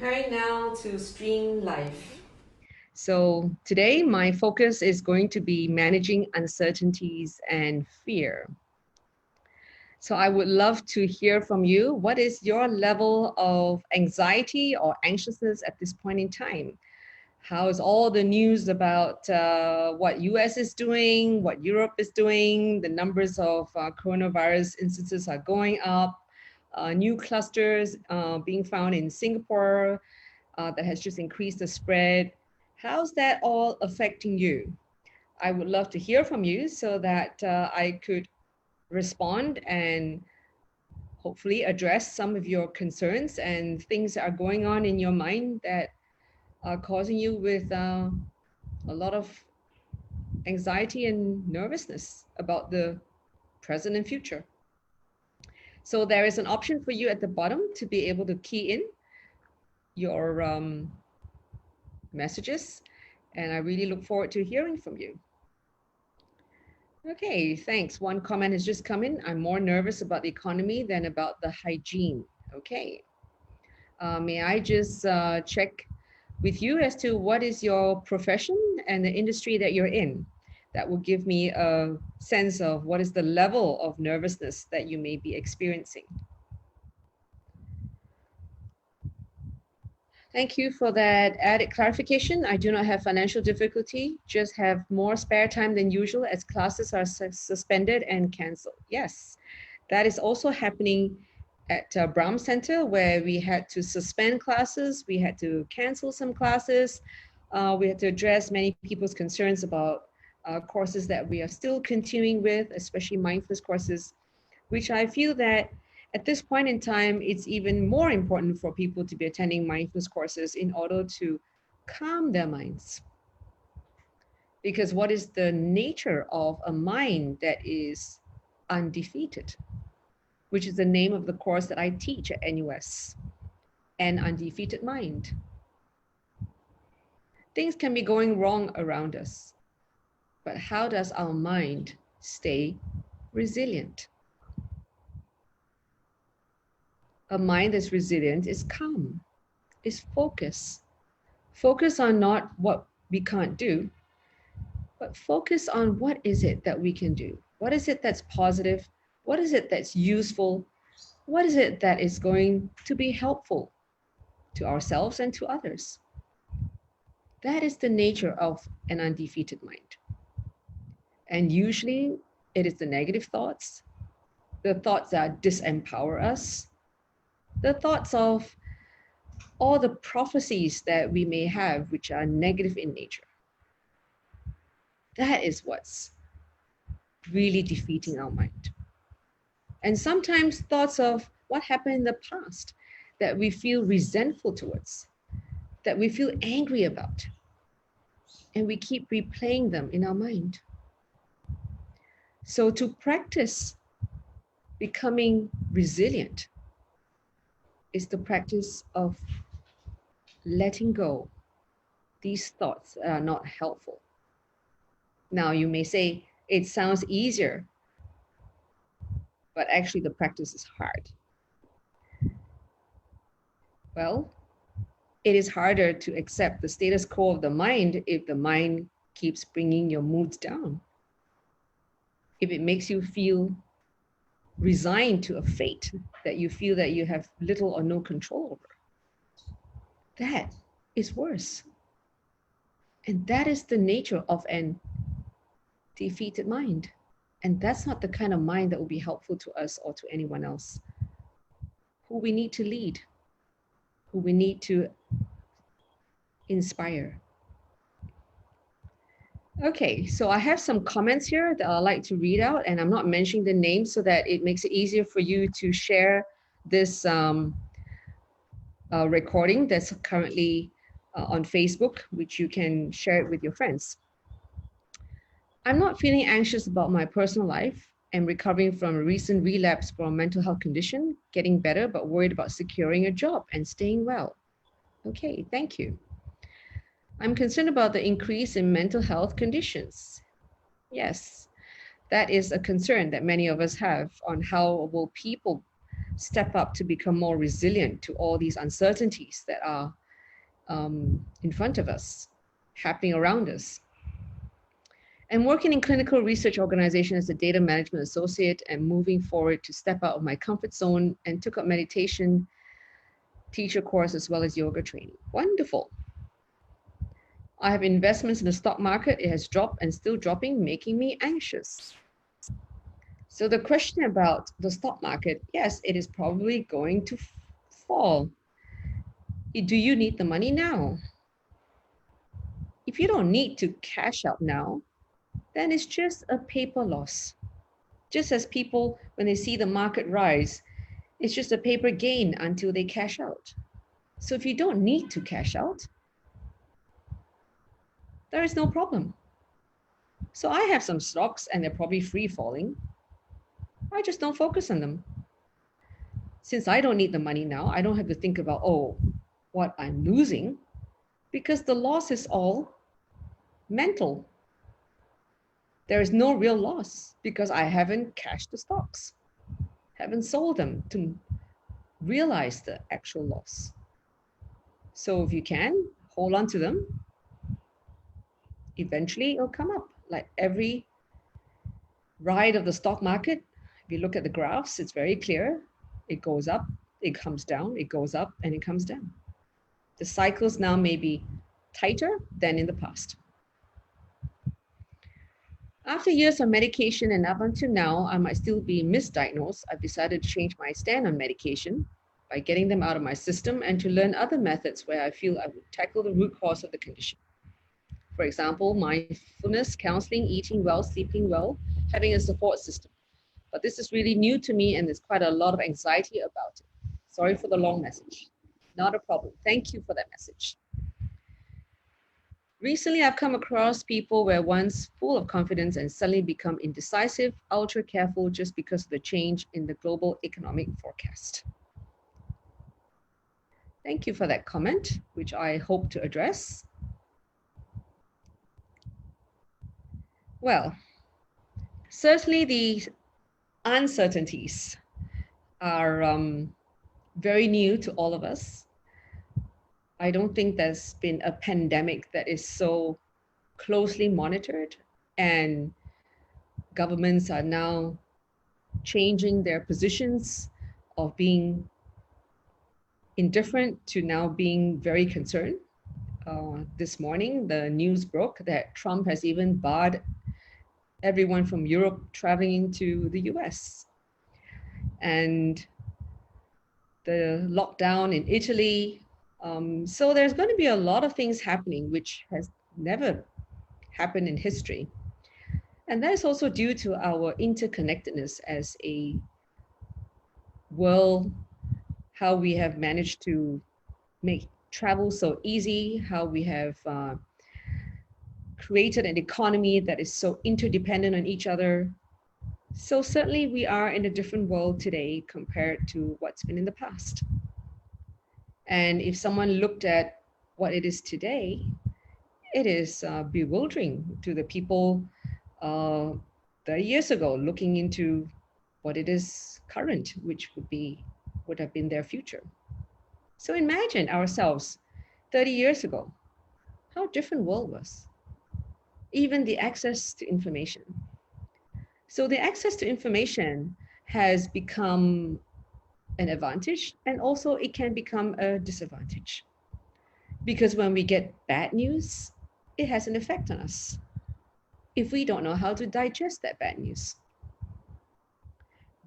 preparing now to stream live. So, today my focus is going to be managing uncertainties and fear. So, I would love to hear from you. What is your level of anxiety or anxiousness at this point in time? How is all the news about what US is doing, what Europe is doing? The numbers of coronavirus instances are going up. New clusters being found in Singapore that has just increased the spread. How's that all affecting you? I would love to hear from you so that I could respond and hopefully address some of your concerns and things that are going on in your mind that are causing you with a lot of anxiety and nervousness about the present and future. So there is an option for you at the bottom to be able to key in your messages, and I really look forward to hearing from you. Okay, thanks. One comment has just come in. I'm more nervous about the economy than about the hygiene. Okay. May I just check with you as to what is your profession and the industry that you're in? That will give me a sense of what is the level of nervousness that you may be experiencing. Thank you for that added clarification. I do not have financial difficulty, just have more spare time than usual as classes are suspended and canceled. Yes, that is also happening at Brown Center, where we had to suspend classes, we had to cancel some classes, we had to address many people's concerns about courses that we are still continuing with, especially mindfulness courses, which I feel that at this point in time, it's even more important for people to be attending mindfulness courses in order to calm their minds. Because what is the nature of a mind that is undefeated, which is the name of the course that I teach at NUS, an undefeated mind. Things can be going wrong around us, but how does our mind stay resilient? A mind that's resilient is calm, is focused. Focus on not what we can't do, but focus on what is it that we can do? What is it that's positive? What is it that's useful? What is it that is going to be helpful to ourselves and to others? That is the nature of an undefeated mind. And usually it is the negative thoughts, the thoughts that disempower us, the thoughts of all the prophecies that we may have, which are negative in nature. That is what's really defeating our mind. And sometimes thoughts of what happened in the past that we feel resentful towards, that we feel angry about, and we keep replaying them in our mind. So to practice becoming resilient is the practice of letting go these thoughts that are not helpful. Now you may say it sounds easier, but actually the practice is hard. Well, it is harder to accept the status quo of the mind if the mind keeps bringing your moods down. If it makes you feel resigned to a fate that you feel that you have little or no control over, that is worse. And that is the nature of an defeated mind. And that's not the kind of mind that will be helpful to us or to anyone else. Who we need to lead, who we need to inspire. Okay, so I have some comments here that I'd like to read out, and I'm not mentioning the names so that it makes it easier for you to share this recording that's currently on Facebook, which you can share it with your friends. I'm not feeling anxious about my personal life. I'm recovering from a recent relapse from a mental health condition, getting better, but worried about securing a job and staying well. Okay, thank you. I'm concerned about the increase in mental health conditions. Yes, that is a concern that many of us have on how will people step up to become more resilient to all these uncertainties that are in front of us, happening around us. And working in clinical research organization as a data management associate and moving forward to step out of my comfort zone and took up meditation teacher course as well as yoga training. Wonderful. I have investments in the stock market. It has dropped and still dropping, making me anxious. So the question about the stock market, yes, it is probably going to fall. Do you need the money now? If you don't need to cash out now, then it's just a paper loss. Just as people, when they see the market rise, it's just a paper gain until they cash out. So if you don't need to cash out, there is no problem. So I have some stocks and they're probably free falling. I just don't focus on them. Since I don't need the money now, I don't have to think about, oh, what I'm losing, because the loss is all mental. There is no real loss because I haven't cashed the stocks, haven't sold them to realize the actual loss. So if you can, hold on to them. Eventually it'll come up. Like every ride of the stock market, if you look at the graphs, it's very clear. It goes up, it comes down, it goes up, and it comes down. The cycles now may be tighter than in the past. After years of medication and up until now, I might still be misdiagnosed. I've decided to change my stand on medication by getting them out of my system and to learn other methods where I feel I would tackle the root cause of the condition. For example, mindfulness, counseling, eating well, sleeping well, having a support system. But this is really new to me and there's quite a lot of anxiety about it. Sorry for the long message. Not a problem. Thank you for that message. Recently, I've come across people where once full of confidence and suddenly become indecisive, ultra careful just because of the change in the global economic forecast. Thank you for that comment, which I hope to address. Well, certainly the uncertainties are very new to all of us. I don't think there's been a pandemic that is so closely monitored, and governments are now changing their positions of being indifferent to now being very concerned. This morning, the news broke that Trump has even barred everyone from Europe traveling into the US. And the lockdown in Italy. So there's going to be a lot of things happening, which has never happened in history. And that is also due to our interconnectedness as a world, how we have managed to make travel so easy, how we have created an economy that is so interdependent on each other. So certainly we are in a different world today compared to what's been in the past. And if someone looked at what it is today, it is bewildering to the people 30 years ago looking into what it is current, which would have been their future. So imagine ourselves 30 years ago, how different world was. Even the access to information. So the access to information has become an advantage, and also it can become a disadvantage. Because when we get bad news, it has an effect on us if we don't know how to digest that bad news.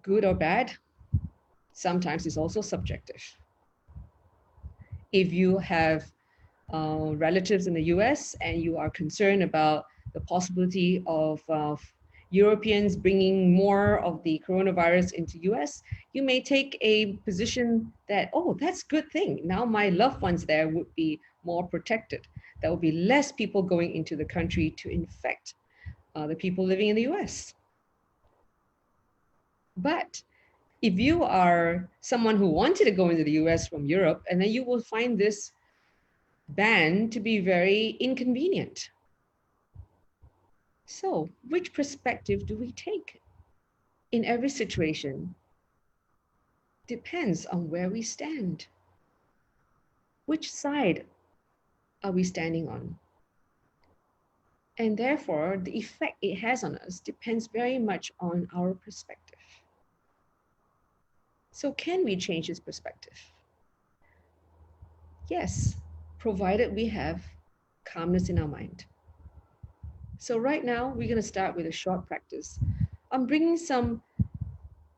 Good or bad, sometimes it's also subjective. If you have relatives in the US and you are concerned about the possibility of Europeans bringing more of the coronavirus into US, you may take a position that, oh, that's a good thing. Now my loved ones there would be more protected. There will be less people going into the country to infect the people living in the US. But if you are someone who wanted to go into the US from Europe, and then you will find this ban to be very inconvenient. So, which perspective do we take? In every situation, depends on where we stand. Which side are we standing on? And therefore, the effect it has on us depends very much on our perspective. So, can we change this perspective? Yes, provided we have calmness in our mind. So, right now, we're going to start with a short practice. I'm bringing some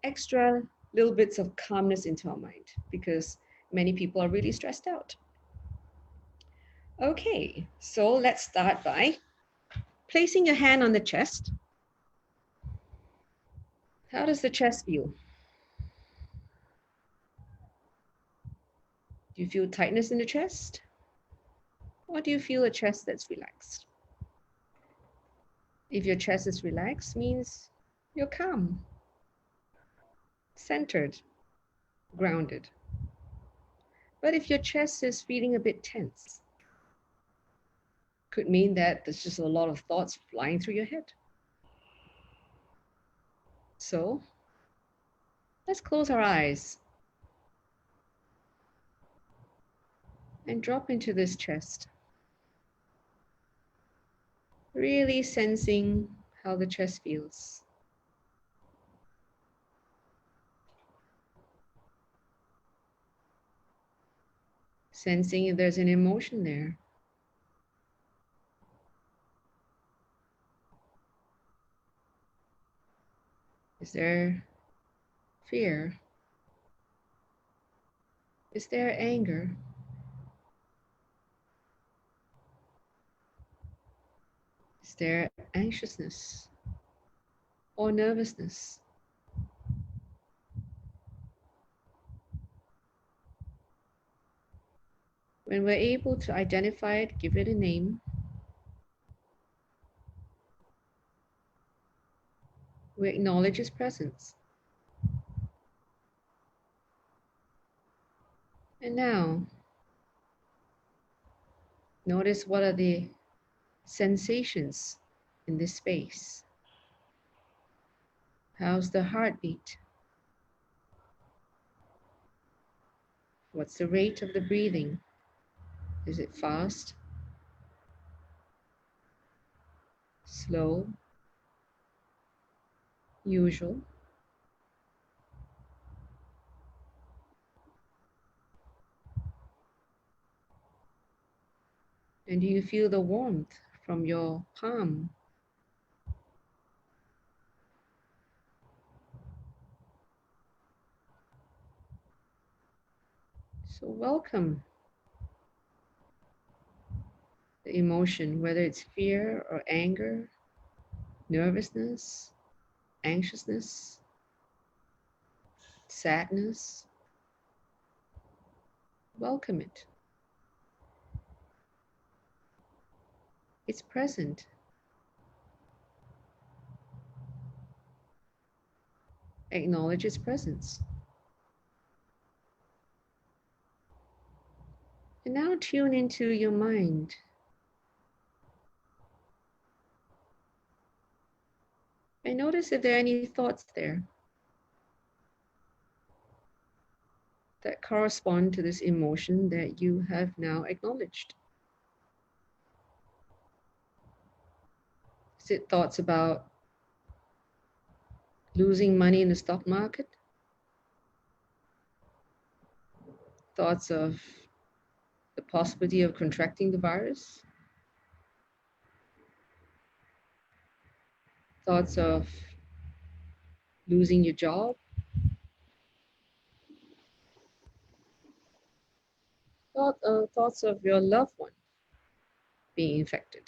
extra little bits of calmness into our mind because many people are really stressed out. Okay, so let's start by placing your hand on the chest. How does the chest feel? Do you feel tightness in the chest? Or do you feel a chest that's relaxed? If your chest is relaxed, means you're calm, centered, grounded. But if your chest is feeling a bit tense, could mean that there's just a lot of thoughts flying through your head. So let's close our eyes and drop into this chest, really sensing how the chest feels. Sensing if there's an emotion there. Is there fear? Is there anger? Is there anxiousness or nervousness? When we're able to identify it, give it a name, we acknowledge its presence. And now, notice what are the sensations in this space. How's the heartbeat? What's the rate of the breathing? Is it fast? Slow? Usual? And do you feel the warmth from your palm? So welcome the emotion, whether it's fear or anger, nervousness, anxiousness, sadness. Welcome it. It's present. Acknowledge its presence. And now tune into your mind. And notice if there are any thoughts there that correspond to this emotion that you have now acknowledged. Is it thoughts about losing money in the stock market? Thoughts of the possibility of contracting the virus? Thoughts of losing your job? Thoughts of your loved one being infected?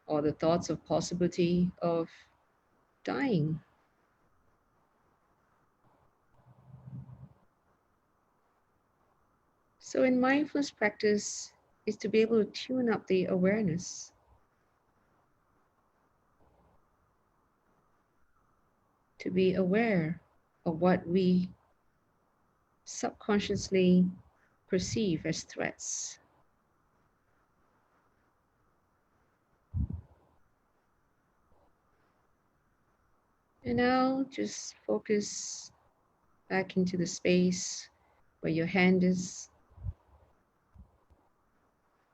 Or the thoughts of possibility of dying? So in mindfulness practice is to be able to tune up the awareness. To be aware of what we subconsciously perceive as threats. And now just focus back into the space where your hand is,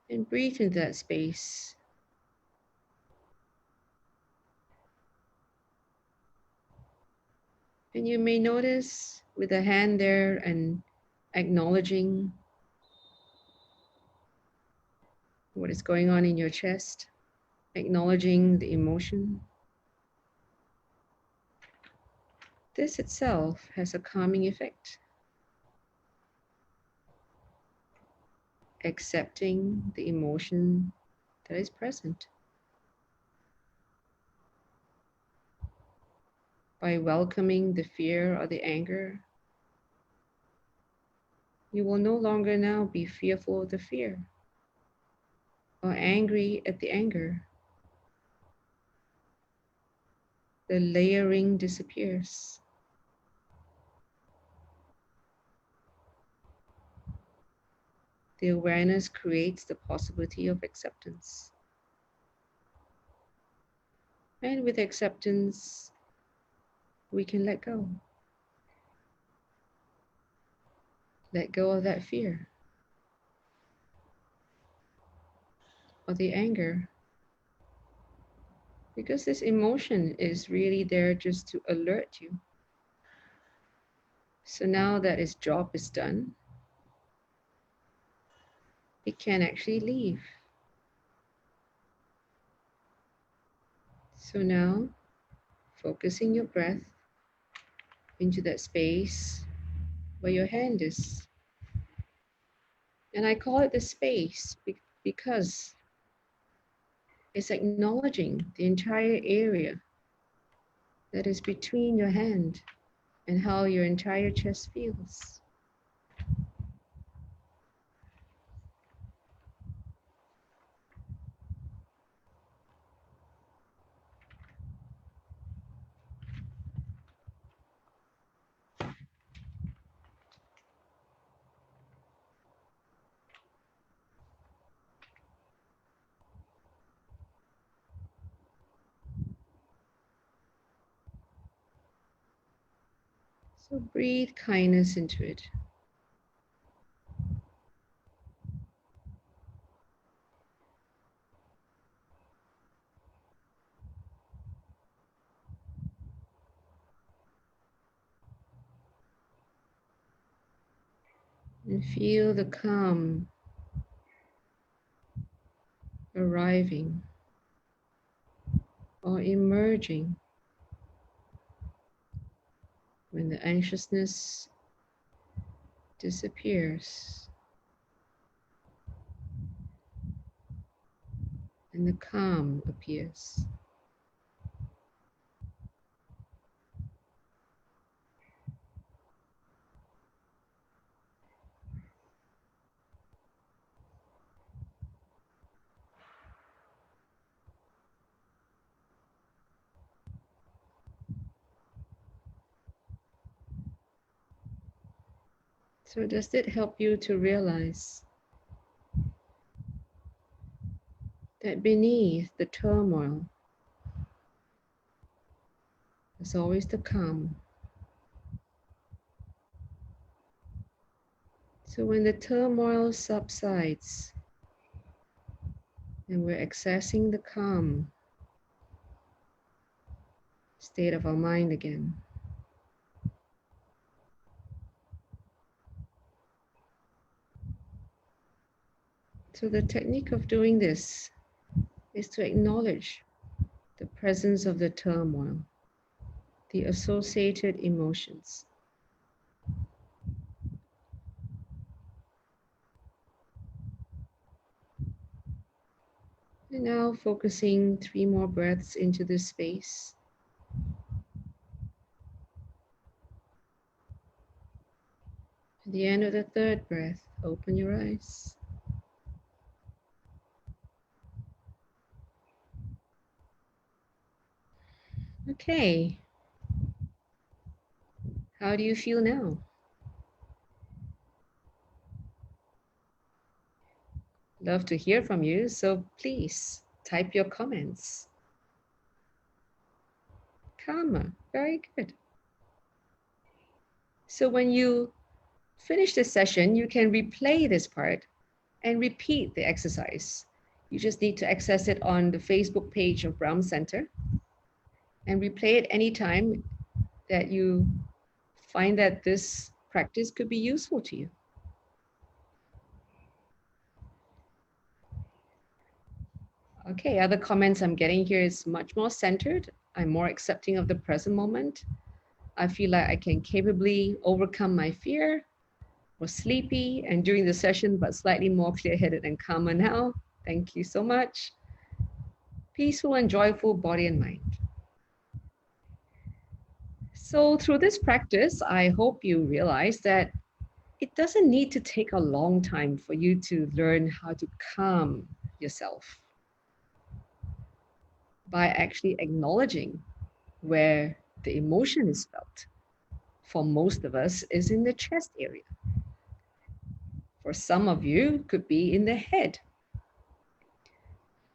and breathe into that space. And you may notice with the hand there and acknowledging what is going on in your chest, acknowledging the emotion. This itself has a calming effect. Accepting the emotion that is present. By welcoming the fear or the anger, you will no longer now be fearful of the fear or angry at the anger. The layering disappears. The awareness creates the possibility of acceptance. And with acceptance, we can let go. Let go of that fear or the anger. Because this emotion is really there just to alert you. So now that its job is done, it can actually leave. So now, focusing your breath into that space where your hand is. And I call it the space because it's acknowledging the entire area that is between your hand and how your entire chest feels. So breathe kindness into it. And feel the calm arriving or emerging when the anxiousness disappears and the calm appears. So does it help you to realize that beneath the turmoil is always the calm? So when the turmoil subsides and we're accessing the calm state of our mind again, so the technique of doing this is to acknowledge the presence of the turmoil, the associated emotions. And now focusing 3 more breaths into this space. At the end of the 3rd breath, open your eyes. Okay. How do you feel now? Love to hear from you, so please type your comments. Calmer, very good. So when you finish this session, you can replay this part and repeat the exercise. You just need to access it on the Facebook page of Brown Center and replay it anytime that you find that this practice could be useful to you. Okay, other comments I'm getting here is much more centered. I'm more accepting of the present moment. I feel like I can capably overcome my fear. Was sleepy and during the session, but slightly more clear-headed and calmer now. Thank you so much. Peaceful and joyful body and mind. So through this practice, I hope you realize that it doesn't need to take a long time for you to learn how to calm yourself by actually acknowledging where the emotion is felt. For most of us is in the chest area. For some of you, it could be in the head.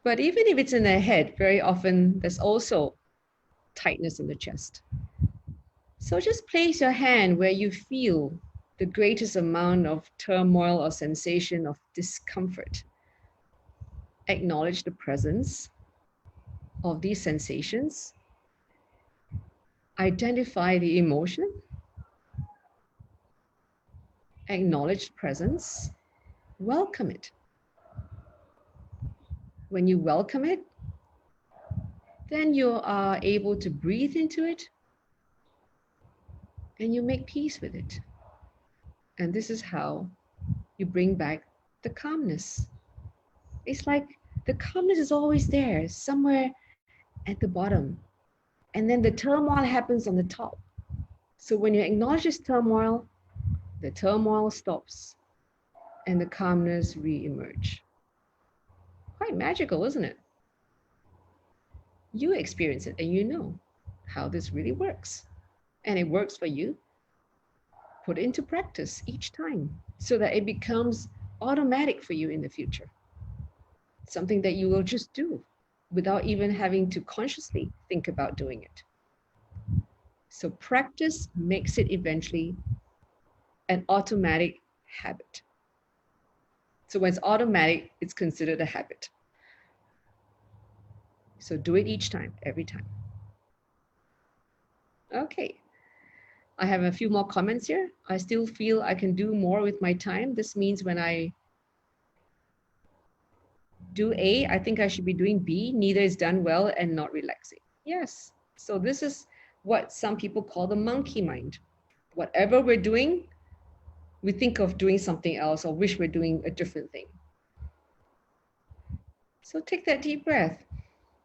But even if it's in the head, very often there's also tightness in the chest. So just place your hand where you feel the greatest amount of turmoil or sensation of discomfort. Acknowledge the presence of these sensations. Identify the emotion. Acknowledge presence. Welcome it. When you welcome it, then you are able to breathe into it and you make peace with it. And this is how you bring back the calmness. It's like the calmness is always there, somewhere at the bottom. And then the turmoil happens on the top. So when you acknowledge this turmoil, the turmoil stops and the calmness re-emerge. Quite magical, isn't it? You experience it and you know how this really works. And it works for you. Put it into practice each time so that it becomes automatic for you in the future. Something that you will just do without even having to consciously think about doing it. So practice makes it eventually an automatic habit. So when it's automatic, it's considered a habit. So do it each time, every time. Okay. I have a few more comments here. I still feel I can do more with my time. This means when I do A, I think I should be doing B. Neither is done well and not relaxing. Yes. So this is what some people call the monkey mind. Whatever we're doing, we think of doing something else or wish we're doing a different thing. So take that deep breath.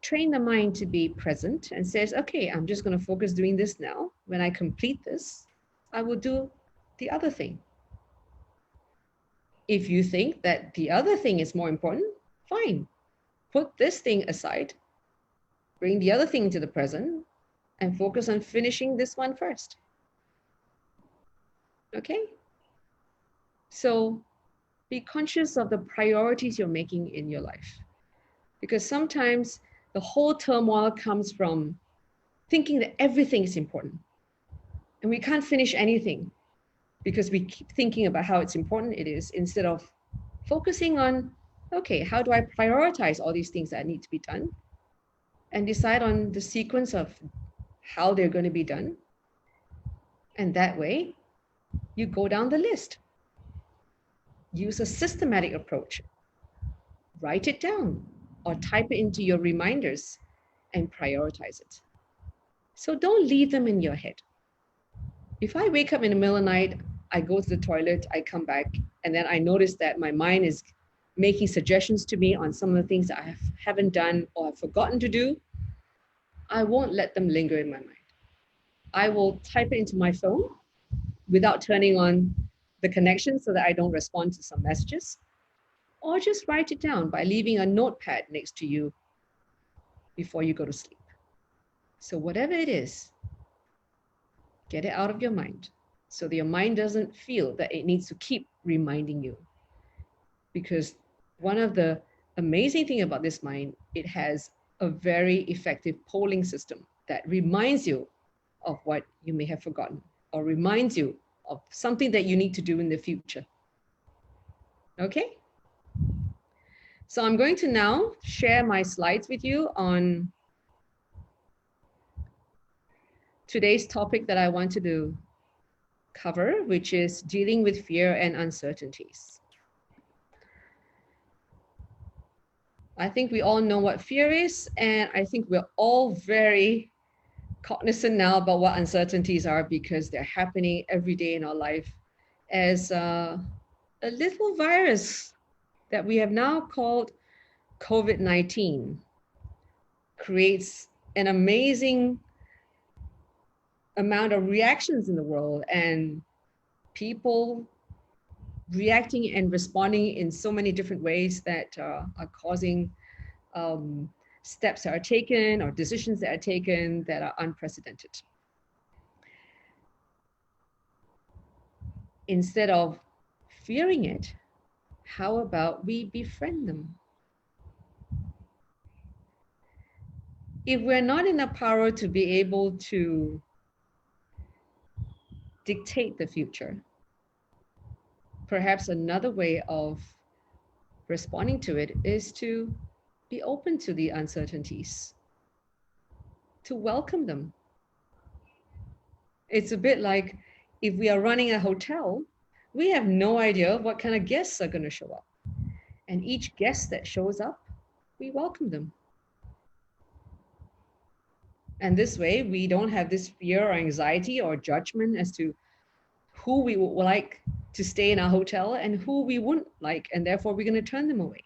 Train the mind to be present and says, okay, I'm just going to focus doing this now. When I complete this, I will do the other thing. If you think that the other thing is more important, fine. Put this thing aside, bring the other thing into the present, and focus on finishing this one first. Okay? So be conscious of the priorities you're making in your life. Because sometimes the whole turmoil comes from thinking that everything is important. And we can't finish anything because we keep thinking about how it's important it is instead of focusing on, okay, how do I prioritize all these things that need to be done and decide on the sequence of how they're going to be done. And that way, you go down the list. Use a systematic approach. Write it down or type it into your reminders and prioritize it. So don't leave them in your head. If I wake up in the middle of the night, I go to the toilet, I come back, and then I notice that my mind is making suggestions to me on some of the things that I haven't done or have forgotten to do, I won't let them linger in my mind. I will type it into my phone without turning on the connection so that I don't respond to some messages, or just write it down by leaving a notepad next to you before you go to sleep. So whatever it is, get it out of your mind so that your mind doesn't feel that it needs to keep reminding you. Because one of the amazing thing about this mind, it has a very effective polling system that reminds you of what you may have forgotten or reminds you of something that you need to do in the future. Okay? So I'm going to now share my slides with you on today's topic that I wanted to cover, which is dealing with fear and uncertainties. I think we all know what fear is, and I think we're all very cognizant now about what uncertainties are because they're happening every day in our life as a little virus that we have now called COVID-19 creates an amazing amount of reactions in the world and people reacting and responding in so many different ways that are causing steps that are taken or decisions that are taken that are unprecedented. Instead of fearing it, how about we befriend them? If we're not in a power to be able to dictate the future, perhaps another way of responding to it is to be open to the uncertainties, to welcome them. It's a bit like if we are running a hotel, we have no idea what kind of guests are going to show up. And each guest that shows up, we welcome them. And this way, we don't have this fear or anxiety or judgment as to who we would like to stay in our hotel and who we wouldn't like, and therefore we're going to turn them away.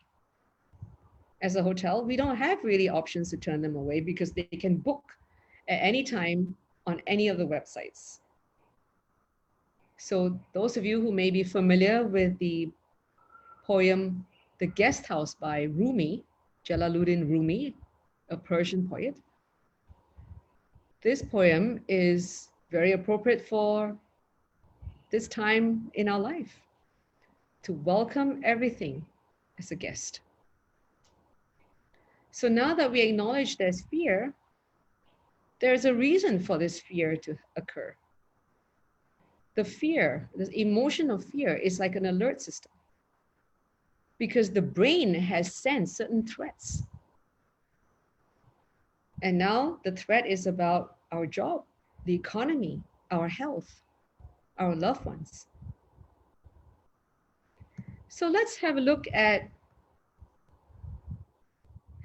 As a hotel, we don't have really options to turn them away because they can book at any time on any of the websites. So those of you who may be familiar with the poem, The Guest House by Rumi, Jalaluddin Rumi, a Persian poet. This poem is very appropriate for this time in our life, to welcome everything as a guest. So now that we acknowledge there's fear, there's a reason for this fear to occur. The fear, the emotion of fear is like an alert system because the brain has sensed certain threats. And now the threat is about our job, the economy, our health, our loved ones. So let's have a look at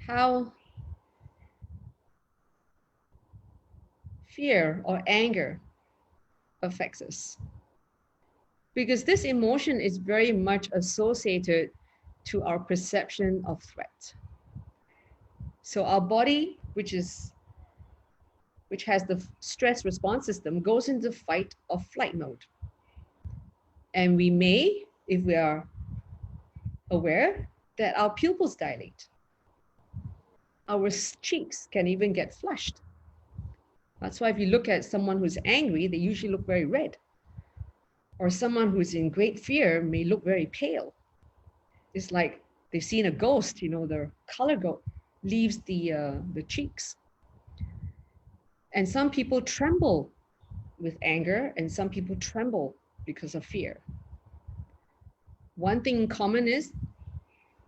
how fear or anger affects us. Because this emotion is very much associated to our perception of threat. So our body, which has the stress response system, goes into fight or flight mode. And we may, if we are aware, that our pupils dilate. Our cheeks can even get flushed. That's why if you look at someone who's angry, they usually look very red. Or someone who's in great fear may look very pale. It's like they've seen a ghost, the color leaves the cheeks. And some people tremble with anger, and some people tremble because of fear. One thing in common is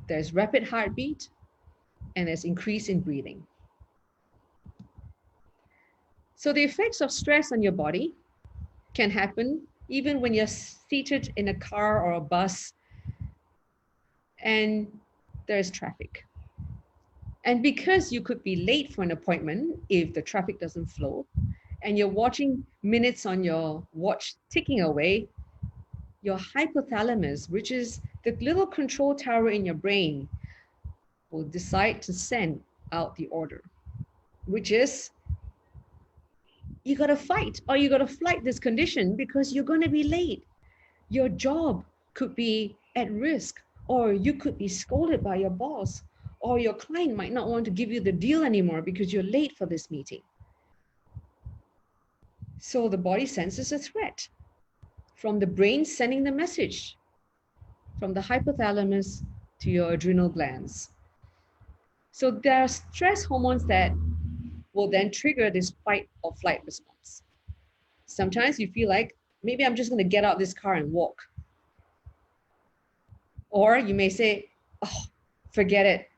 there's rapid heartbeat and there's increase in breathing. So the effects of stress on your body can happen even when you're seated in a car or a bus and there's traffic. And because you could be late for an appointment if the traffic doesn't flow, and you're watching minutes on your watch ticking away, your hypothalamus, which is the little control tower in your brain, will decide to send out the order, which is you got to fight or you got to fight this condition because you're going to be late. Your job could be at risk, or you could be scolded by your boss, or your client might not want to give you the deal anymore because you're late for this meeting. So the body senses a threat from the brain sending the message from the hypothalamus to your adrenal glands. So there are stress hormones that will then trigger this fight or flight response. Sometimes you feel like maybe I'm just going to get out of this car and walk. Or you may say, oh, forget it.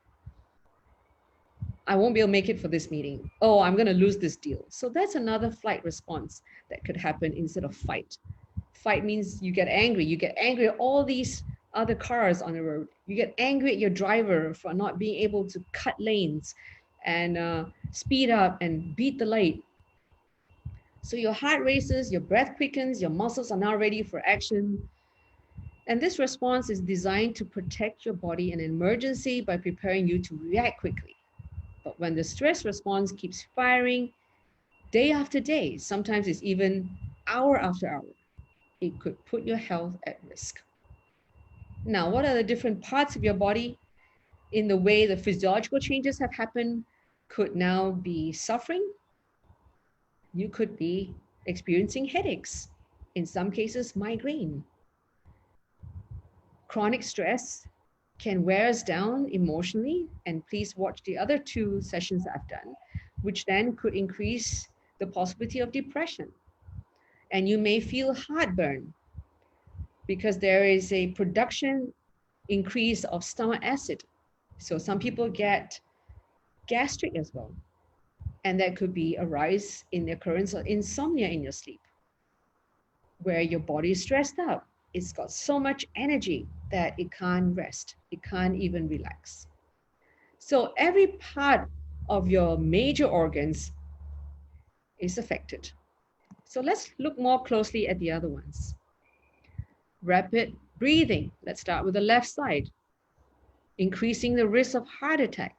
I won't be able to make it for this meeting. Oh, I'm going to lose this deal. So that's another flight response that could happen instead of fight. Fight means you get angry. You get angry at all these other cars on the road. You get angry at your driver for not being able to cut lanes and speed up and beat the light. So your heart races, your breath quickens, your muscles are now ready for action. And this response is designed to protect your body in an emergency by preparing you to react quickly. But when the stress response keeps firing day after day, sometimes it's even hour after hour, it could put your health at risk. Now, what are the different parts of your body in the way the physiological changes have happened could now be suffering? You could be experiencing headaches, in some cases, migraine. Chronic stress can wear us down emotionally, and please watch the other 2 sessions I've done, which then could increase the possibility of depression. And you may feel heartburn because there is a production increase of stomach acid. So some people get gastric as well. And that could be a rise in the occurrence of insomnia in your sleep, where your body is stressed out. It's got so much energy that it can't rest. It can't even relax. So every part of your major organs is affected. So let's look more closely at the other ones. Rapid breathing. Let's start with the left side. Increasing the risk of heart attack.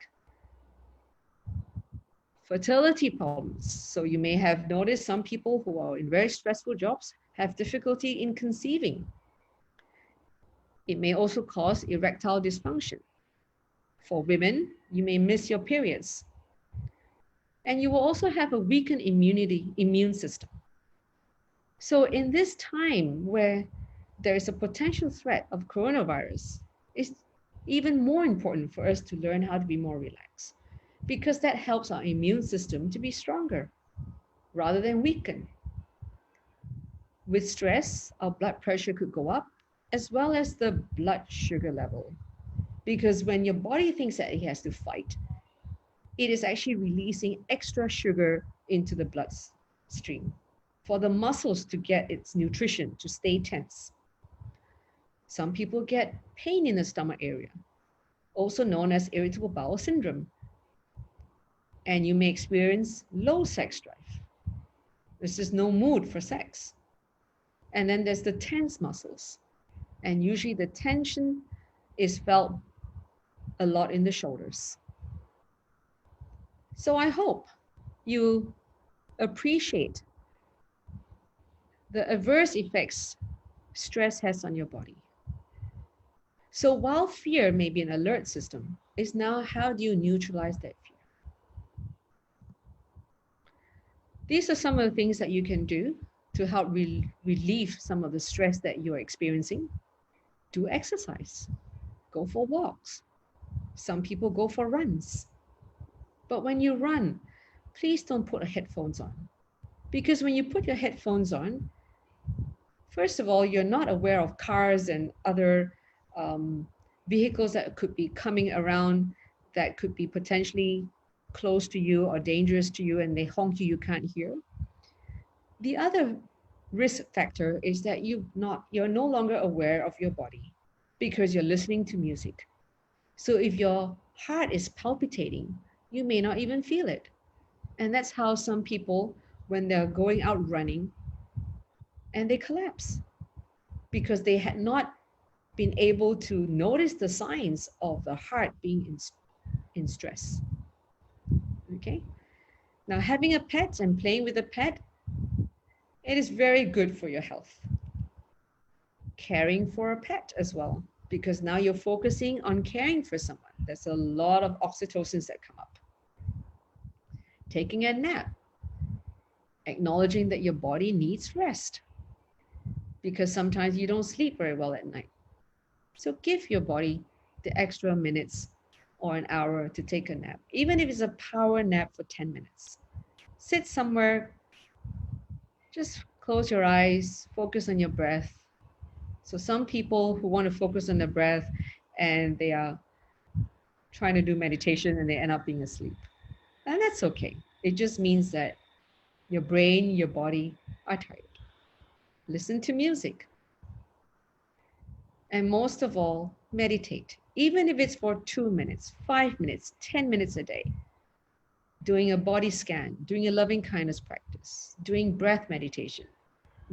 Fertility problems. So you may have noticed some people who are in very stressful jobs have difficulty in conceiving. It may also cause erectile dysfunction. For women, you may miss your periods. And you will also have a weakened immune system. So in this time where there is a potential threat of coronavirus, it's even more important for us to learn how to be more relaxed, because that helps our immune system to be stronger rather than weaken. With stress, our blood pressure could go up, as well as the blood sugar level. Because when your body thinks that it has to fight, it is actually releasing extra sugar into the bloodstream for the muscles to get its nutrition to stay tense. Some people get pain in the stomach area, also known as irritable bowel syndrome. And you may experience low sex drive. There's just no mood for sex. And then there's the tense muscles. And usually the tension is felt a lot in the shoulders. So I hope you appreciate the adverse effects stress has on your body. So while fear may be an alert system, is now how do you neutralize that fear? These are some of the things that you can do to help relieve some of the stress that you're experiencing. Do exercise, go for walks. Some people go for runs. But when you run, please don't put headphones on. Because when you put your headphones on, first of all, you're not aware of cars and other vehicles that could be coming around that could be potentially close to you or dangerous to you, and they honk you can't hear. The other risk factor is that you're no longer aware of your body because you're listening to music. So if your heart is palpitating, you may not even feel it. And that's how some people, when they're going out running, and they collapse because they had not been able to notice the signs of the heart being in stress. Okay. Now, having a pet and playing with a pet, it is very good for your health. Caring for a pet as well, because now you're focusing on caring for someone. There's a lot of oxytocins that come up. Taking a nap, acknowledging that your body needs rest, because sometimes you don't sleep very well at night. So give your body the extra minutes or an hour to take a nap, even if it's a power nap for 10 minutes. Sit somewhere, just Close your eyes, focus on your breath. So some people who want to focus on the breath and they are trying to do meditation and they end up being asleep. And that's okay. It just means that your brain, your body are tired. Listen to music. And most of all, meditate. Even if it's for 2 minutes, 5 minutes, 10 minutes a day. Doing a body scan, doing a loving kindness practice, doing breath meditation,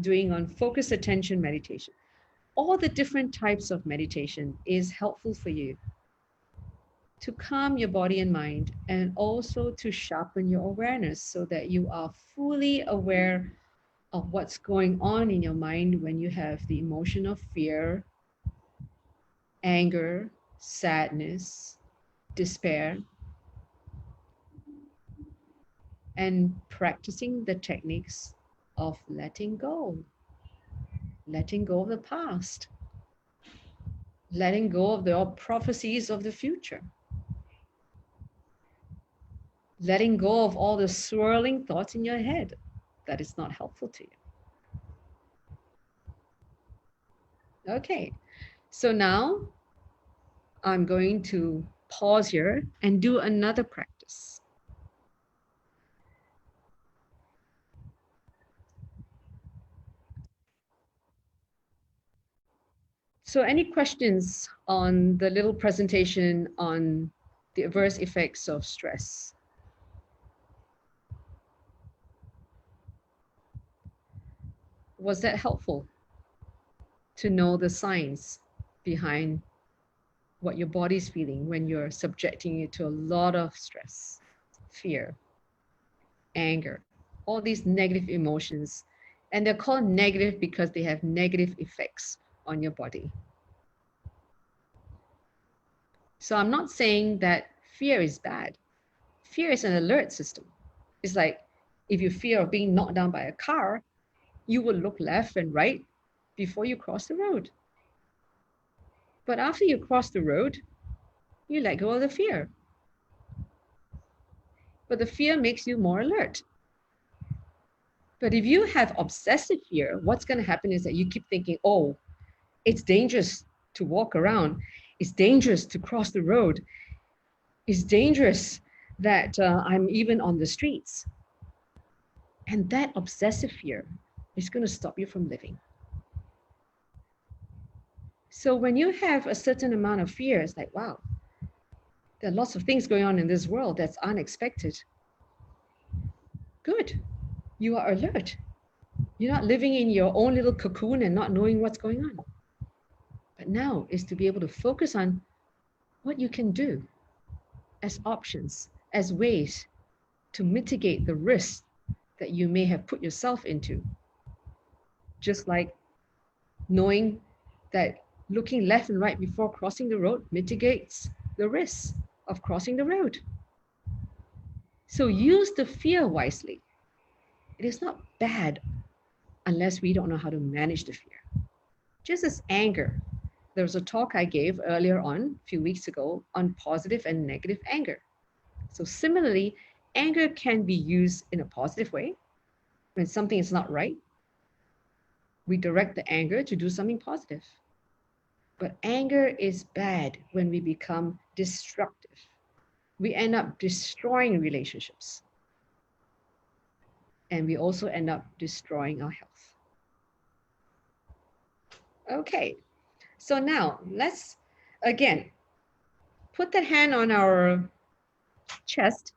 doing on focused attention meditation. All the different types of meditation is helpful for you to calm your body and mind, and also to sharpen your awareness so that you are fully aware of what's going on in your mind when you have the emotion of fear, anger, sadness, despair, and practicing the techniques of letting go of the past, letting go of the prophecies of the future, letting go of all the swirling thoughts in your head that is not helpful to you. Okay, so now I'm going to pause here and do another practice. So any questions on the little presentation on the adverse effects of stress? Was that helpful to know the science behind what your body's feeling when you're subjecting it to a lot of stress, fear, anger, all these negative emotions? And they're called negative because they have negative effects on your body. So I'm not saying that fear is bad. Fear is an alert system. It's like if you fear of being knocked down by a car, you will look left and right before you cross the road. But after you cross the road, you let go of the fear. But the fear makes you more alert. But if you have obsessive fear, what's going to happen is that you keep thinking, oh, it's dangerous to walk around. It's dangerous to cross the road. It's dangerous that I'm even on the streets. And that obsessive fear is going to stop you from living. So when you have a certain amount of fear, it's like, wow, there are lots of things going on in this world that's unexpected. Good. You are alert. You're not living in your own little cocoon and not knowing what's going on. But now is to be able to focus on what you can do as options, as ways to mitigate the risk that you may have put yourself into. Just like knowing that looking left and right before crossing the road mitigates the risk of crossing the road. So use the fear wisely. It is not bad unless we don't know how to manage the fear. Just as anger. There was a talk I gave earlier on, a few weeks ago, on positive and negative anger. So similarly, anger can be used in a positive way. When something is not right, we direct the anger to do something positive. But anger is bad when we become destructive. We end up destroying relationships. And we also end up destroying our health. Okay, so now let's, again, put the hand on our chest,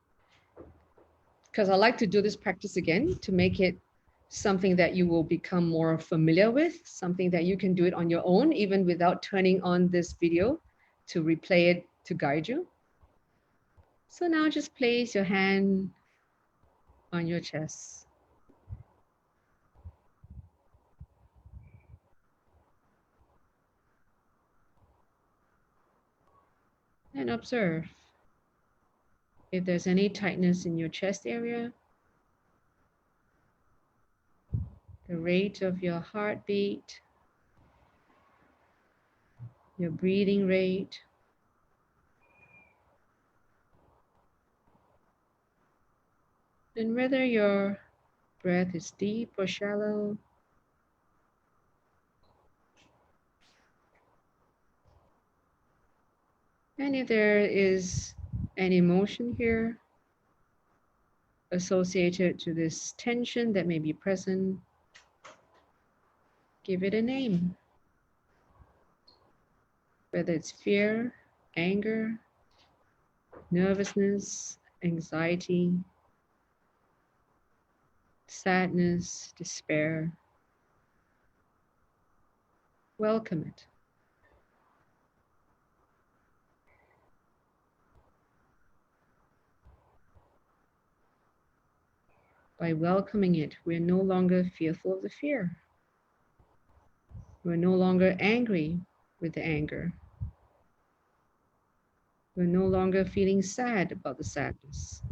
because I like to do this practice again to make it something that you will become more familiar with, something that you can do it on your own, even without turning on this video to replay it to guide you. So now just place your hand on your chest. And observe if there's any tightness in your chest area, the rate of your heartbeat, your breathing rate, and whether your breath is deep or shallow. And if there is an emotion here associated to this tension that may be present, give it a name. Whether it's fear, anger, nervousness, anxiety, sadness, despair, welcome it. By welcoming it, we're no longer fearful of the fear. We're no longer angry with the anger. We're no longer feeling sad about the sadness.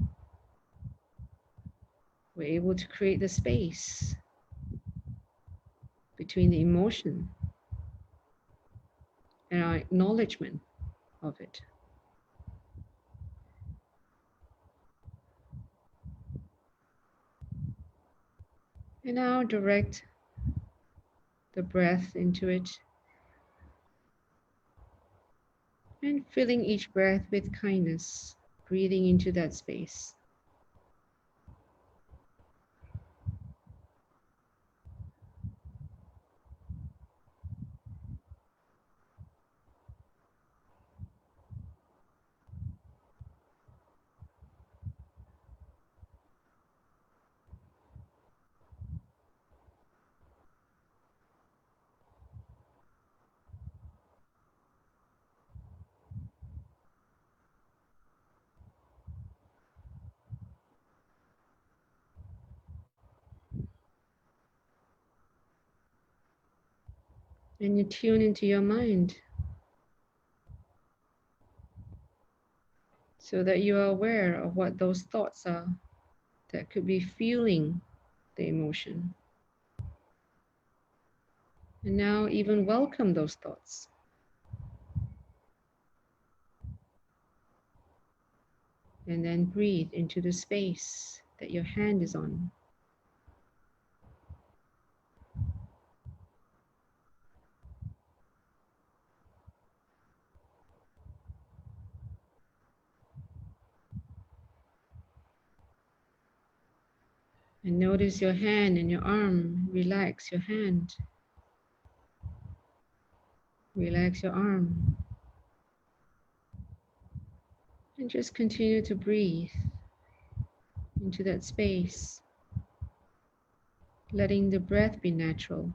We're able to create the space between the emotion and our acknowledgement of it. And now direct the breath into it and filling each breath with kindness, breathing into that space. And you tune into your mind so that you are aware of what those thoughts are that could be fueling the emotion. And now even welcome those thoughts. And then breathe into the space that your hand is on. And notice your hand and your arm. Relax your hand. Relax your arm. And just continue to breathe into that space, letting the breath be natural.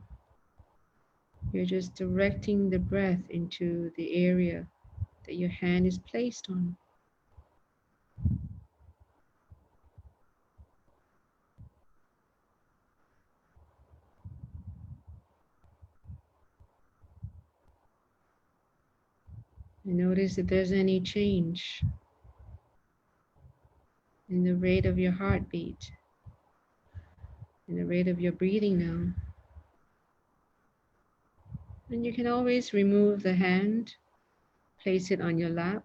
You're just directing the breath into the area that your hand is placed on. And notice if there's any change in the rate of your heartbeat, in the rate of your breathing now. And you can always remove the hand, place it on your lap,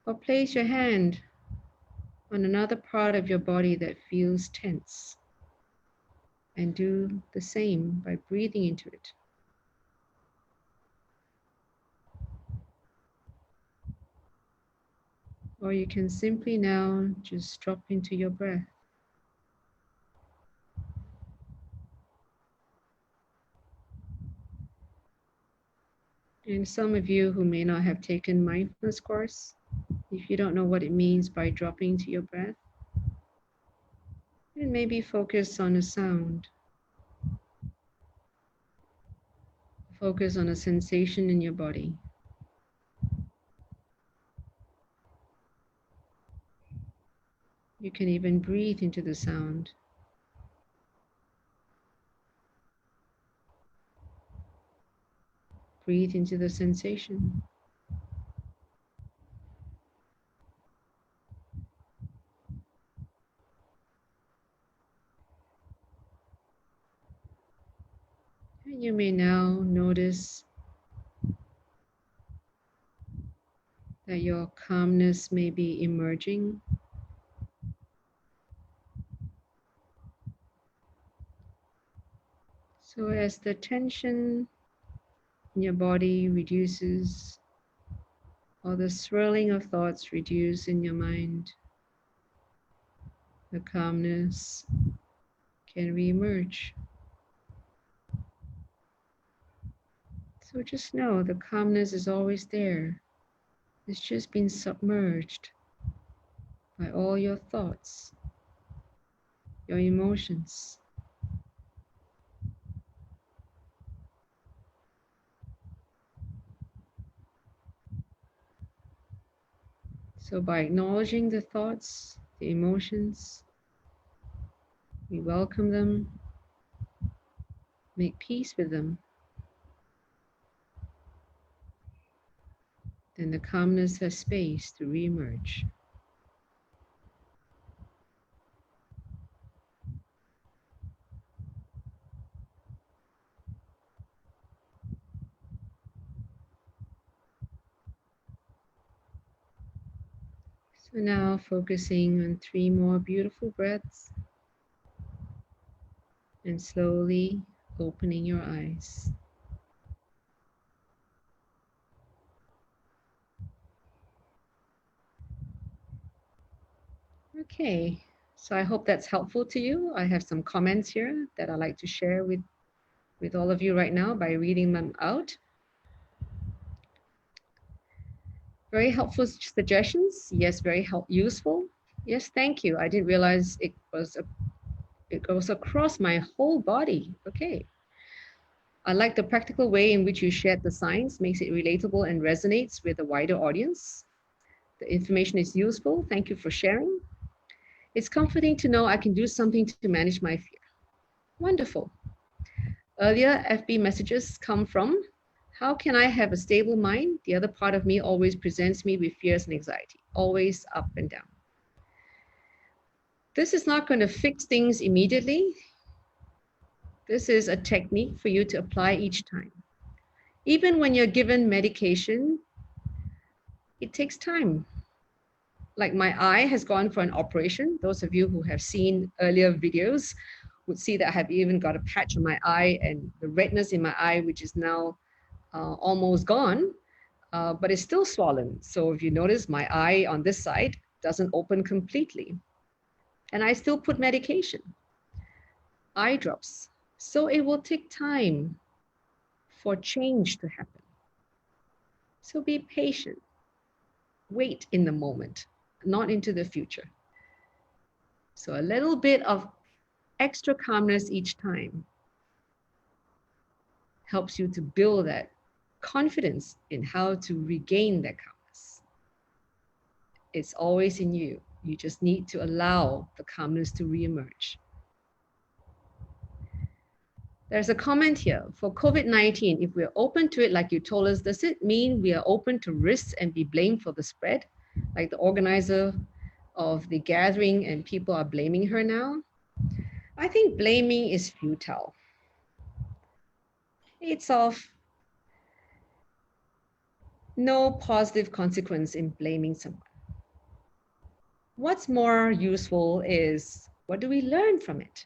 or place your hand on another part of your body that feels tense, and do the same by breathing into it. Or you can simply now just drop into your breath. And some of you who may not have taken mindfulness course, if you don't know what it means by dropping into your breath, then maybe focus on a sound. Focus on a sensation in your body. You can even breathe into the sound. Breathe into the sensation. And you may now notice that your calmness may be emerging. So as the tension in your body reduces, or the swirling of thoughts reduce in your mind, the calmness can reemerge. So just know the calmness is always there. It's just been submerged by all your thoughts, your emotions. So by acknowledging the thoughts, the emotions, we welcome them, make peace with them, then the calmness has space to reemerge. So now focusing on 3 more beautiful breaths and slowly opening your eyes. Okay, so I hope that's helpful to you. I have some comments here that I'd like to share with all of you right now by reading them out. Very helpful suggestions. Yes, very useful. Yes, thank you. I didn't realize it goes across my whole body. Okay. I like the practical way in which you shared the science, makes it relatable and resonates with a wider audience. The information is useful. Thank you for sharing. It's comforting to know I can do something to manage my fear. Wonderful. Earlier FB messages come from, how can I have a stable mind? The other part of me always presents me with fears and anxiety, always up and down. This is not going to fix things immediately. This is a technique for you to apply each time. Even when you're given medication, it takes time. Like my eye has gone for an operation. Those of you who have seen earlier videos would see that I have even got a patch on my eye and the redness in my eye, which is now almost gone, but it's still swollen. So if you notice, my eye on this side doesn't open completely. And I still put medication, eye drops. So it will take time for change to happen. So be patient. Wait in the moment, not into the future. So a little bit of extra calmness each time helps you to build that confidence in how to regain that calmness. It's always in you. You just need to allow the calmness to reemerge. There's a comment here for COVID-19. If we're open to it, like you told us, does it mean we are open to risks and be blamed for the spread? Like the organizer of the gathering and people are blaming her now? I think blaming is futile. It's of no positive consequence in blaming someone. What's more useful is, what do we learn from it?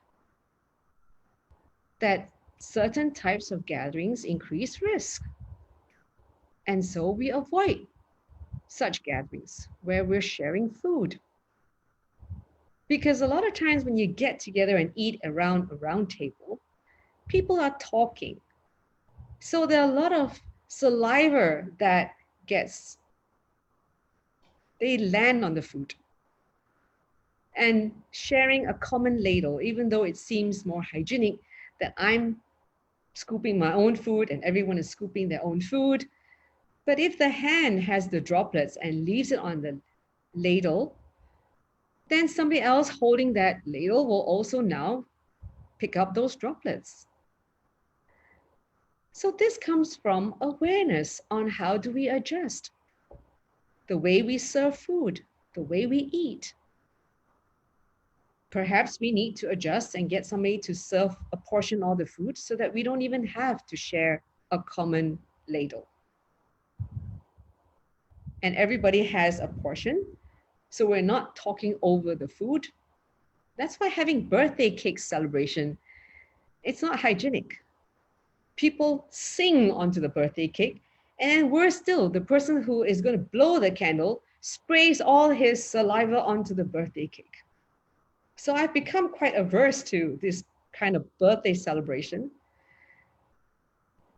That certain types of gatherings increase risk. And so we avoid such gatherings where we're sharing food. Because a lot of times when you get together and eat around a round table, people are talking. So there are a lot of saliva that they land on the food. And sharing a common ladle, even though it seems more hygienic that I'm scooping my own food and everyone is scooping their own food. But if the hand has the droplets and leaves it on the ladle, then somebody else holding that ladle will also now pick up those droplets. So this comes from awareness on how do we adjust the way we serve food, the way we eat. Perhaps we need to adjust and get somebody to serve a portion of the food so that we don't even have to share a common ladle. And everybody has a portion, so we're not talking over the food. That's why having birthday cake celebration, it's not hygienic. People sing onto the birthday cake, and then worse still, the person who is going to blow the candle sprays all his saliva onto the birthday cake. So I've become quite averse to this kind of birthday celebration.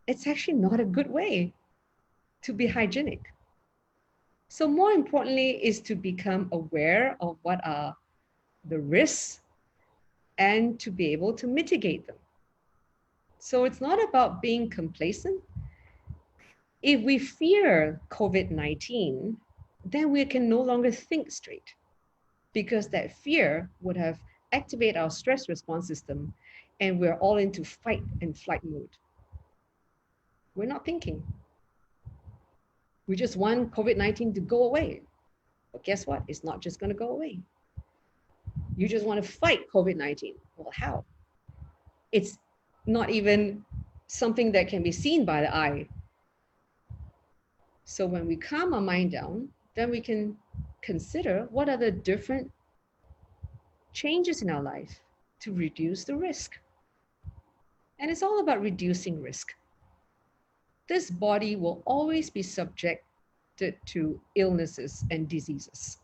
It's actually not a good way to be hygienic. So more importantly is to become aware of what are the risks and to be able to mitigate them. So it's not about being complacent. If we fear COVID-19, then we can no longer think straight because that fear would have activated our stress response system and we're all into fight and flight mode. We're not thinking. We just want COVID-19 to go away. But guess what? It's not just going to go away. You just want to fight COVID-19. Well, how? It's not even something that can be seen by the eye. So when we calm our mind down, then we can consider what are the different changes in our life to reduce the risk. And it's all about reducing risk. This body will always be subjected to illnesses and diseases.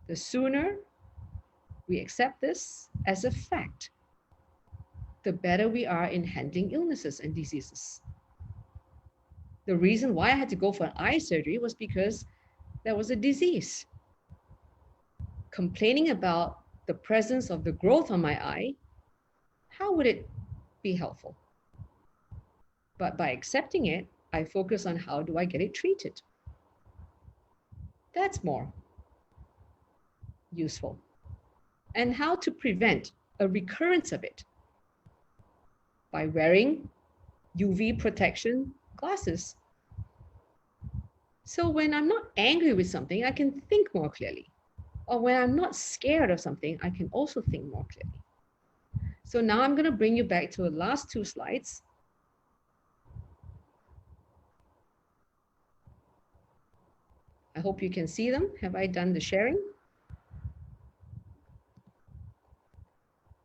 The sooner we accept this as a fact, the better we are in handling illnesses and diseases. The reason why I had to go for an eye surgery was because there was a disease. Complaining about the presence of the growth on my eye, how would it be helpful? But by accepting it, I focus on how do I get it treated. That's more useful. And how to prevent a recurrence of it by wearing UV protection glasses. So when I'm not angry with something, I can think more clearly. Or when I'm not scared of something, I can also think more clearly. So now I'm going to bring you back to the last two slides. I hope you can see them. Have I done the sharing?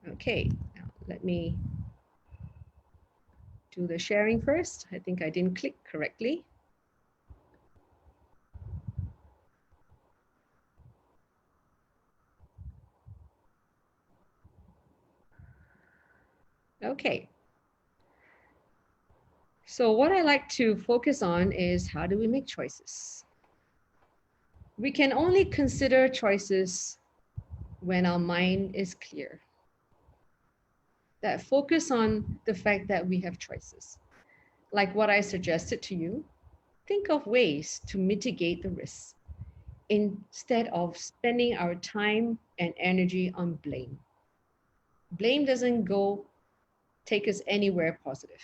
Okay, now let me do the sharing first. I think I didn't click correctly. Okay. So what I like to focus on is how do we make choices? We can only consider choices when our mind is clear. That focus on the fact that we have choices. Like what I suggested to you, think of ways to mitigate the risks instead of spending our time and energy on blame. Blame doesn't take us anywhere positive.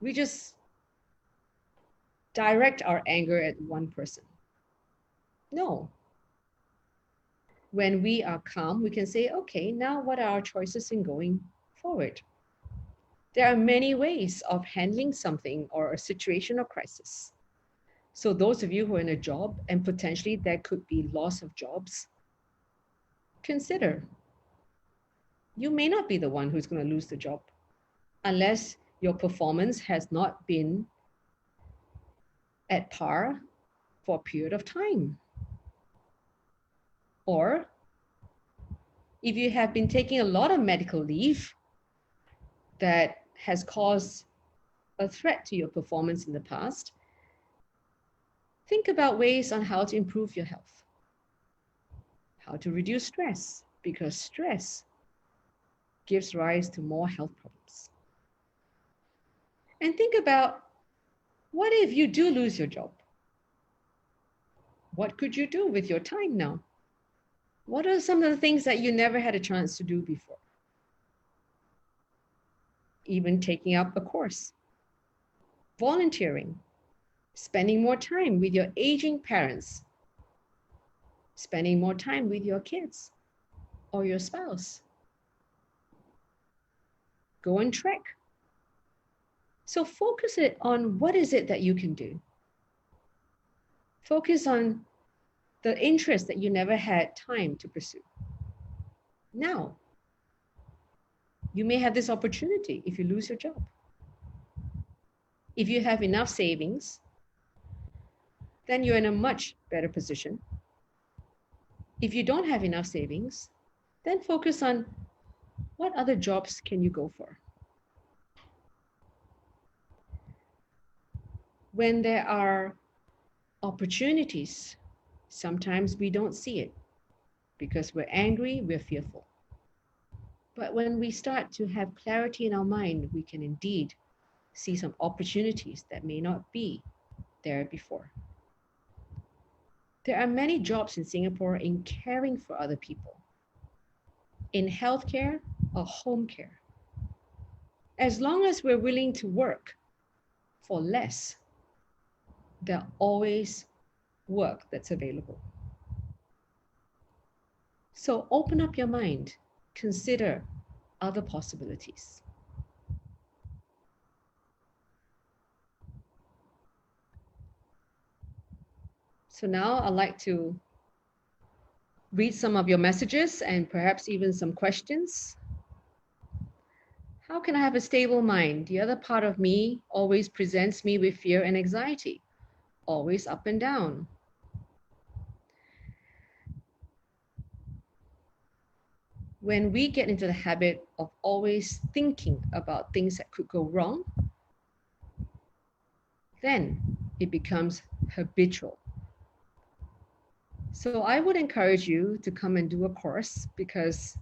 We just direct our anger at one person. No. When we are calm, we can say, okay, now what are our choices in going forward? There are many ways of handling something or a situation or crisis. So those of you who are in a job and potentially there could be loss of jobs, consider you may not be the one who's going to lose the job unless your performance has not been at par for a period of time. Or if you have been taking a lot of medical leave that has caused a threat to your performance in the past, think about ways on how to improve your health, how to reduce stress, because stress gives rise to more health problems. And think about, what if you do lose your job? What could you do with your time now? What are some of the things that you never had a chance to do before? Even taking up a course, volunteering, spending more time with your aging parents, spending more time with your kids or your spouse. Go and trek. So focus it on what is it that you can do. Focus on the interest that you never had time to pursue. Now, You may have this opportunity if you lose your job. If you have enough savings, then you're in a much better position. If you don't have enough savings, then focus on what other jobs can you go for. When there are opportunities, sometimes we don't see it because we're angry, we're fearful. But when we start to have clarity in our mind, we can indeed see some opportunities that may not be there before. There are many jobs in Singapore in caring for other people, in healthcare or home care. As long as we're willing to work for less, there's always work that's available. So open up your mind, consider other possibilities. So now I'd like to read some of your messages and perhaps even some questions. How can I have a stable mind? The other part of me always presents me with fear and anxiety, always up and down. When we get into the habit of always thinking about things that could go wrong, then it becomes habitual. So I would encourage you to come and do a course because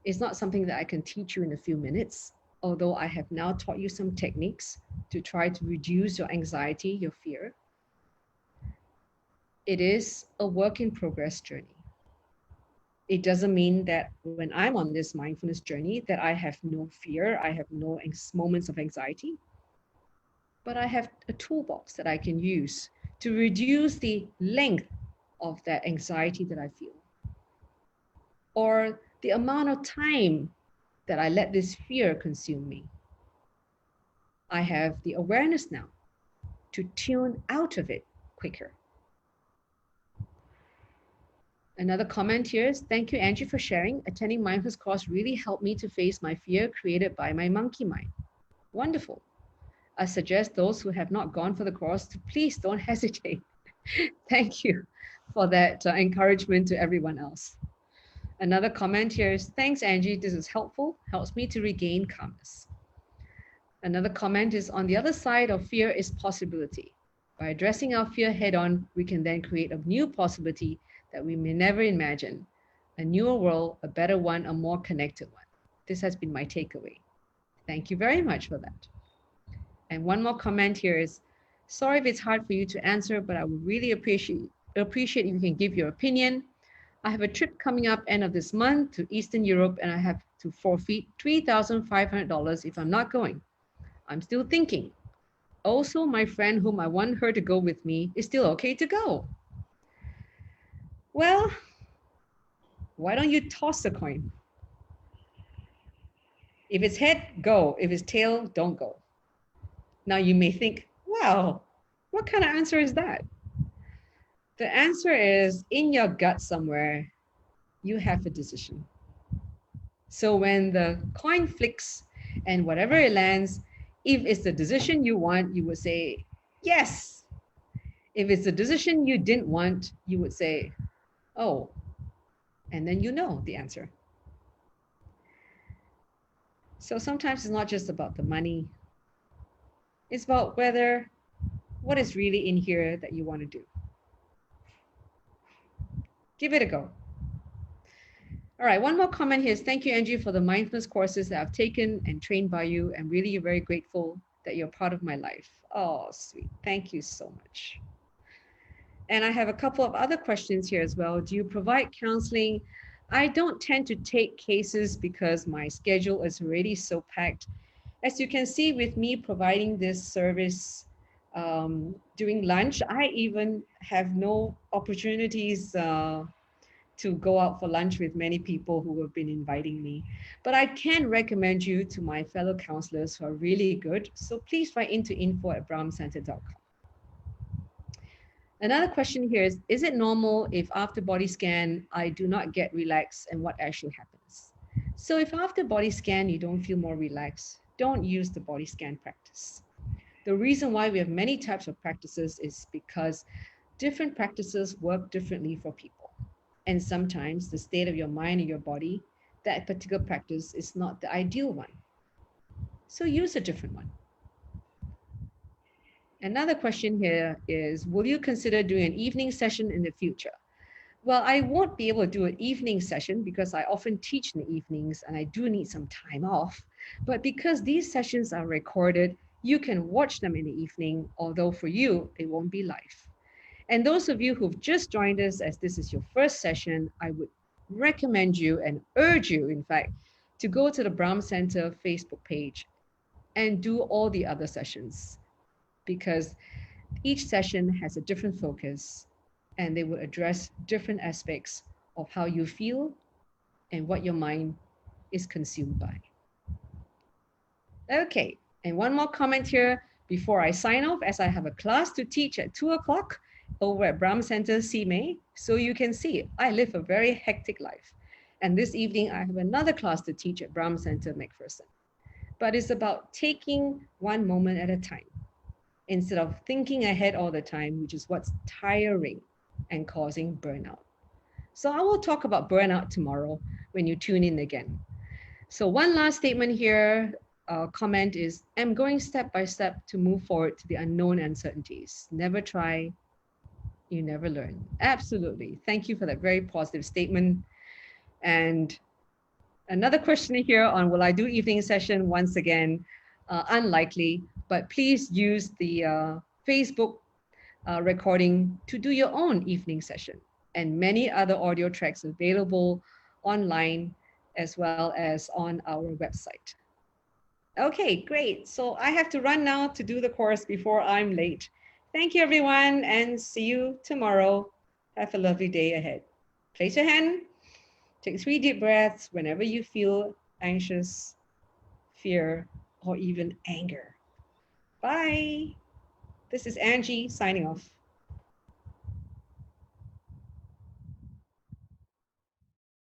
it's not something that I can teach you in a few minutes, although I have now taught you some techniques to try to reduce your anxiety, your fear. It is a work in progress journey. It doesn't mean that when I'm on this mindfulness journey that I have no fear, I have no moments of anxiety, but I have a toolbox that I can use to reduce the length of that anxiety that I feel, or the amount of time that I let this fear consume me. I have the awareness now to tune out of it quicker. Another comment here is, thank you, Angie, for sharing. Attending mindfulness course really helped me to face my fear created by my monkey mind. Wonderful. I suggest those who have not gone for the course to please don't hesitate. Thank you for that encouragement to everyone else. Another comment here is, thanks, Angie. This is helpful, helps me to regain calmness. Another comment is, on the other side of fear is possibility. By addressing our fear head on, we can then create a new possibility that we may never imagine. A newer world, a better one, a more connected one. This has been my takeaway. Thank you very much for that. And one more comment here is, sorry if it's hard for you to answer, but I would really appreciate if you can give your opinion. I have a trip coming up end of this month to Eastern Europe, and I have to forfeit $3,500 if I'm not going. I'm still thinking. Also, my friend whom I want her to go with me is still okay to go. Well, why don't you toss a coin? If it's head, go. If it's tail, don't go. Now you may think, wow, what kind of answer is that? The answer is, in your gut somewhere, you have a decision. So when the coin flicks and whatever it lands, if it's the decision you want, you would say, yes. If it's the decision you didn't want, you would say, oh, and then you know the answer. So sometimes it's not just about the money. It's about what is really in here that you want to do. Give it a go. All right, one more comment here is, thank you, Angie, for the mindfulness courses that I've taken and trained by you. I'm really very grateful that you're part of my life. Oh, sweet. Thank you so much. And I have a couple of other questions here as well. Do you provide counseling? I don't tend to take cases because my schedule is already so packed. As you can see with me providing this service during lunch, I even have no opportunities to go out for lunch with many people who have been inviting me. But I can recommend you to my fellow counselors who are really good. So please write into info@brahmcenter.com. Another question here is it normal if after body scan, I do not get relaxed, and what actually happens? So if after body scan you don't feel more relaxed, don't use the body scan practice. The reason why we have many types of practices is because different practices work differently for people. And sometimes the state of your mind and your body, that particular practice is not the ideal one. So use a different one. Another question here is, will you consider doing an evening session in the future? Well, I won't be able to do an evening session because I often teach in the evenings and I do need some time off. But because these sessions are recorded, you can watch them in the evening, although for you, it won't be live. And those of you who've just joined us, as this is your first session, I would recommend you and urge you, in fact, to go to the Brahm Center Facebook page and do all the other sessions because each session has a different focus and they will address different aspects of how you feel and what your mind is consumed by. Okay, and one more comment here before I sign off, as I have a class to teach at 2 o'clock over at Brahm Center CMA. So you can see I live a very hectic life. And this evening I have another class to teach at Brahm Center McPherson. But it's about taking one moment at a time instead of thinking ahead all the time, which is what's tiring and causing burnout. So I will talk about burnout tomorrow when you tune in again. So one last statement here, comment is, I'm going step by step to move forward to the unknown uncertainties. Never try, you never learn. Absolutely. Thank you for that very positive statement. And another question here on will I do evening session? Once again, unlikely, but please use the Facebook recording to do your own evening session and many other audio tracks available online as well as on our website. Okay, great. So I have to run now to do the course before I'm late. Thank you, everyone, and see you tomorrow. Have a lovely day ahead. Place your hand, take 3 deep breaths whenever you feel anxious, fear, or even anger. Bye. This is Angie signing off.